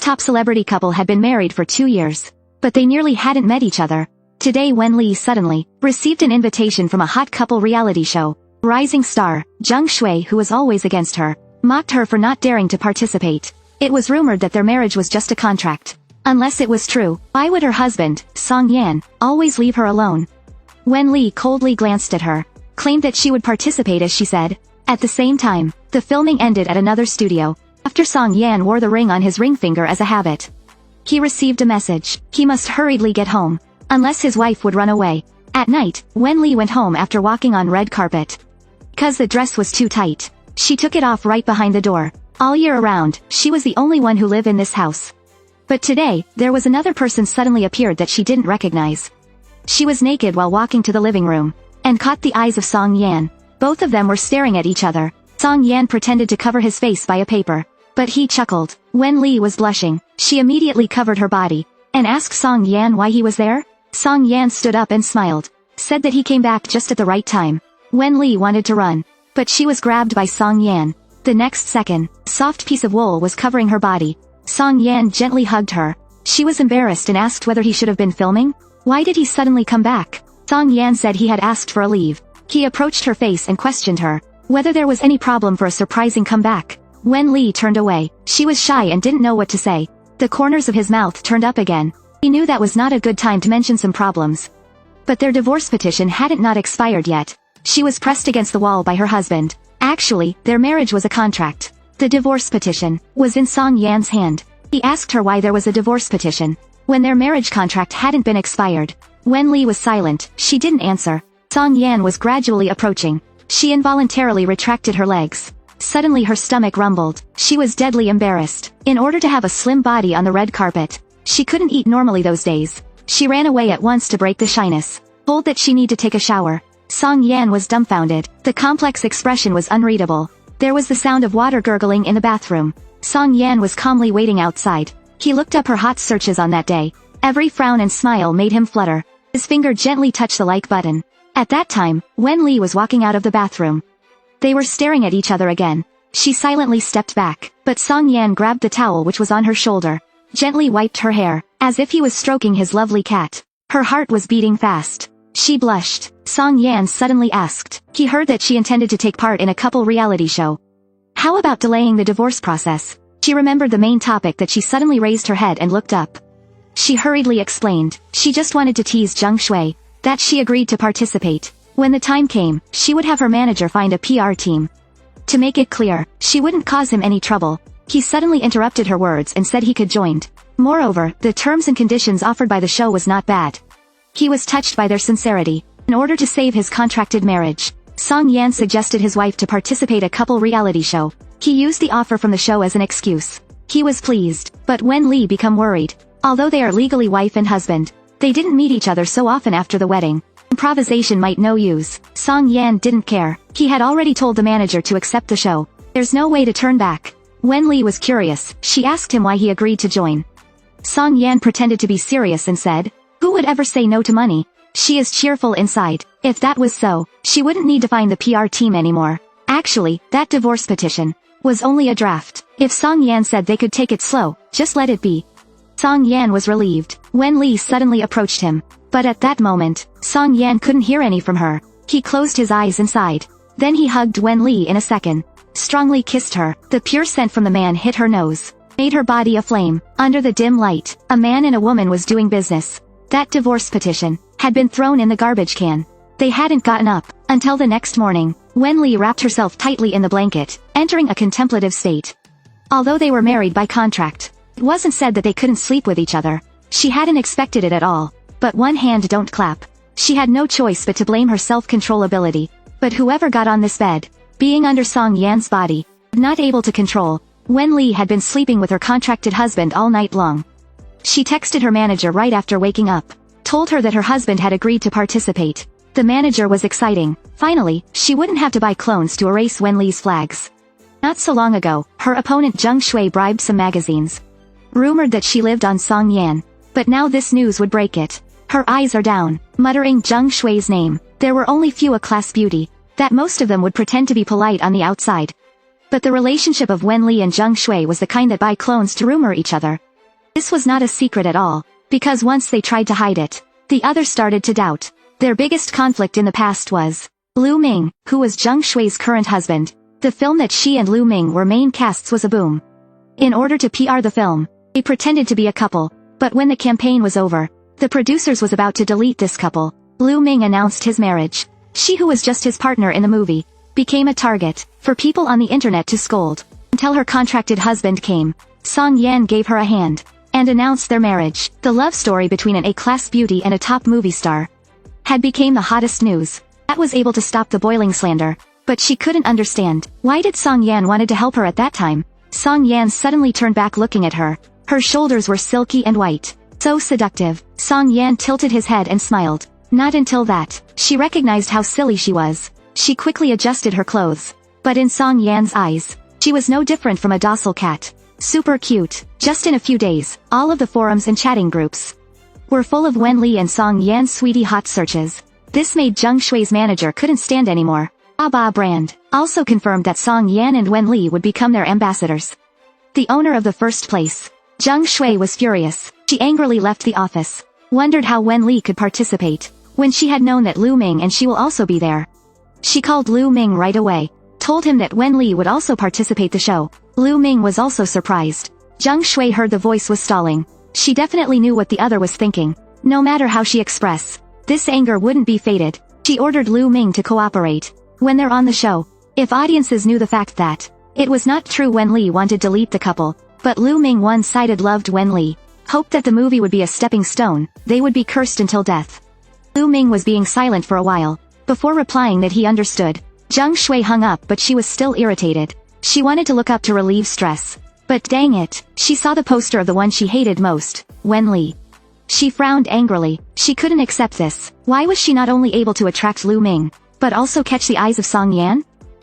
top celebrity couple had been married for 2 years, but they nearly hadn't met each other. Today Wen-li suddenly received an invitation from a hot couple reality show. Rising star, Zheng Shui, who was always against her, mocked her for not daring to participate. It was rumored that their marriage was just a contract. Unless it was true, why would her husband, Song Yan, always leave her alone? Wen-li coldly glanced at her, claimed that she would participate as she said. At the same time, the filming ended at another studio, after Song Yan wore the ring on his ring finger as a habit. He received a message. He must hurriedly get home, unless his wife would run away. At night, Wen-li went home after walking on red carpet. Because the dress was too tight, she took it off right behind the door. All year around, she was the only one who lived in this house. But today, there was another person suddenly appeared that she didn't recognize. She was naked while walking to the living room, and caught the eyes of Song Yan. Both of them were staring at each other. Song Yan pretended to cover his face by a paper, but he chuckled. Wen-li was blushing. She immediately covered her body, and asked Song Yan why he was there. Song Yan stood up and smiled, said that he came back just at the right time. Wen-li wanted to run, but she was grabbed by Song Yan. The next second, a soft piece of wool was covering her body. Song Yan gently hugged her. She was embarrassed and asked whether he should have been filming. Why did he suddenly come back? Song Yan said he had asked for a leave. He approached her face and questioned her whether there was any problem for a surprising comeback. Wen-li turned away. She was shy and didn't know what to say. The corners of his mouth turned up again. He knew that was not a good time to mention some problems. But their divorce petition hadn't not expired yet. She was pressed against the wall by her husband. Actually, their marriage was a contract. The divorce petition was in Song Yan's hand. He asked her why there was a divorce petition when their marriage contract hadn't been expired. Wen-li was silent. She didn't answer. Song Yan was gradually approaching. She involuntarily retracted her legs. Suddenly her stomach rumbled. She was deadly embarrassed. In order to have a slim body on the red carpet, she couldn't eat normally those days. She ran away at once to break the shyness, told that she needed to take a shower. Song Yan was dumbfounded. The complex expression was unreadable. There was the sound of water gurgling in the bathroom. Song Yan was calmly waiting outside. He looked up her hot searches on that day. Every frown and smile made him flutter. His finger gently touched the like button. At that time, Wen-li was walking out of the bathroom. They were staring at each other again. She silently stepped back, but Song Yan grabbed the towel which was on her shoulder, gently wiped her hair, as if he was stroking his lovely cat. Her heart was beating fast. She blushed. Song Yan suddenly asked. He heard that she intended to take part in a couple reality show. How about delaying the divorce process? She remembered the main topic that she suddenly raised her head and looked up. She hurriedly explained. She just wanted to tease Zheng Shui that she agreed to participate. When the time came, she would have her manager find a PR team. To make it clear, she wouldn't cause him any trouble. He suddenly interrupted her words and said he could join. Moreover, the terms and conditions offered by the show was not bad. He was touched by their sincerity. In order to save his contracted marriage, Song Yan suggested his wife to participate a couple reality show. He used the offer from the show as an excuse. He was pleased, but Wen-li became worried. Although they are legally wife and husband, they didn't meet each other so often after the wedding. Improvisation might no use. Song Yan didn't care. He had already told the manager to accept the show. There's no way to turn back. Wen-li was curious. She asked him why he agreed to join. Song Yan pretended to be serious and said, "Who would ever say no to money? She is cheerful inside." If that was so, she wouldn't need to find the PR team anymore. Actually, that divorce petition was only a draft. If Song Yan said they could take it slow, just let it be. Song Yan was relieved. Wen-li suddenly approached him. But at that moment, Song Yan couldn't hear any from her. He closed his eyes and sighed. Then he hugged Wen-li in a second. Strongly kissed her. The pure scent from the man hit her nose, made her body aflame. Under the dim light, a man and a woman was doing business. That divorce petition had been thrown in the garbage can. They hadn't gotten up until the next morning. Wen-li wrapped herself tightly in the blanket, entering a contemplative state. Although they were married by contract, it wasn't said that they couldn't sleep with each other. She hadn't expected it at all. But one hand don't clap. She had no choice but to blame her self-control ability. But whoever got on this bed, being under Song Yan's body, not able to control, Wen-li had been sleeping with her contracted husband all night long. She texted her manager right after waking up, told her that her husband had agreed to participate. The manager was exciting. Finally, she wouldn't have to buy clones to erase Wen-li's flags. Not so long ago, her opponent Zheng Shui bribed some magazines, rumored that she lived on Song Yan. But now this news would break it. Her eyes are down, muttering Zheng Shui's name. There were only few A-class beauty, that most of them would pretend to be polite on the outside. But the relationship of Wen-li and Zheng Shui was the kind that buy clones to rumor each other. This was not a secret at all, because once they tried to hide it, the other started to doubt. Their biggest conflict in the past was Lu Ming, who was Zheng Shui's current husband. The film that she and Lu Ming were main casts was a boom. In order to PR the film, they pretended to be a couple, but when the campaign was over, the producers was about to delete this couple. Lu Ming announced his marriage. She, who was just his partner in the movie, became a target for people on the internet to scold. Until her contracted husband came, Song Yan gave her a hand and announced their marriage. The love story between an A-class beauty and a top movie star had become the hottest news. That was able to stop the boiling slander, but she couldn't understand. Why did Song Yan wanted to help her at that time? Song Yan suddenly turned back looking at her. Her shoulders were silky and white. So seductive. Song Yan tilted his head and smiled. Not until that, she recognized how silly she was. She quickly adjusted her clothes. But in Song Yan's eyes, she was no different from a docile cat. Super cute. Just in a few days, all of the forums and chatting groups were full of Wen Li and Song Yan's sweetie hot searches. This made Zheng Shui's manager couldn't stand anymore. Ba brand also confirmed that Song Yan and Wen Li would become their ambassadors. The owner of the first place, Zheng Shui, was furious. She angrily left the office, wondered how Wen Li could participate, when she had known that Lu Ming and she will also be there. She called Lu Ming right away, told him that Wen Li would also participate the show. Lu Ming was also surprised. Zheng Shui heard the voice was stalling. She definitely knew what the other was thinking. No matter how she expressed, this anger wouldn't be faded. She ordered Lu Ming to cooperate. When they're on the show, if audiences knew the fact that it was not true Wen Li wanted to delete the couple, but Lu Ming one-sided loved Wen Li, hoped that the movie would be a stepping stone, they would be cursed until death. Lu Ming was being silent for a while, before replying that he understood. Zheng Shui hung up, but she was still irritated. She wanted to look up to relieve stress. But dang it, she saw the poster of the one she hated most, Wen Li. She frowned angrily. She couldn't accept this. Why was she not only able to attract Lu Ming, but also catch the eyes of Song Yan?